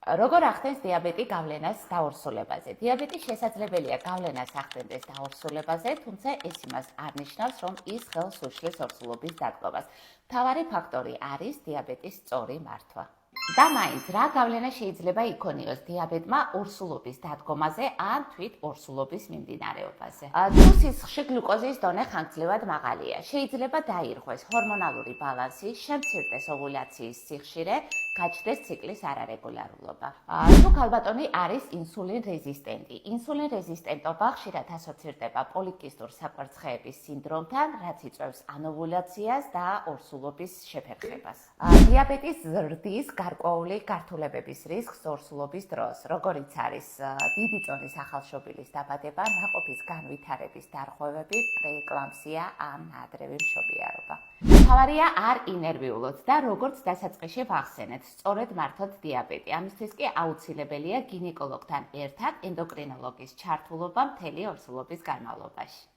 როგორ ახდენს დიაბეტი გავლენას დაორსულებაზე? დიაბეტი შესაძლებელია გავლენას ახდენდეს დაორსულებაზე, თუმცა ეს იმას არ ნიშნავს, რომ ის ხელს უშლის ორსულობის დადგომას. მთავარი ფაქტორი არის დიაბეტის სწორი მართვა. და მაინც, რა გავლენა შეიძლება იქონიოს დიაბეტმა ორსულობის დადგომაზე ან თვით ორსულობის მიმდინარეობაზე? თუ სისხლში გლუკოზის დონე ხანგრძლივად მაღალია, შეიძლება დაირღვეს ჰორმონალური ბალანსი, შემცირდეს ოვულაციის სიხშირე, გაჩნდეს ციკლის არარეგულარულობა. თუ ქალბატონი არის ინსულინ რეზისტენტი, ინსულინ რეზისტენტობა ხშირად ასოცირდება პოლიკისტურ საკვერცხეების სინდრომთან, რაც იწვევს ანოვულაციას და ორსულობის შეფერხებას. დიაბეტის ზრდის გარკვეული გართულებების რისკს ორსულობის დროს, როგორიც არის დიდი წონის ახალშობილის დაბადება, ნაყოფის განვითარების დარღვევები, პრეეკლამსია ან ნაადრევი მშობიარობა. მთავარია არ ინერვიულოთ და როგორც დასაწყისში ვახსენეთ, სწორედ მართოთ დიაბეტი. ამისთვის კი აუცილებელია გინეკოლოგთან ერთად ენდოკრინოლოგის ჩართულობა მთელი ორსულობის განმავლობაში.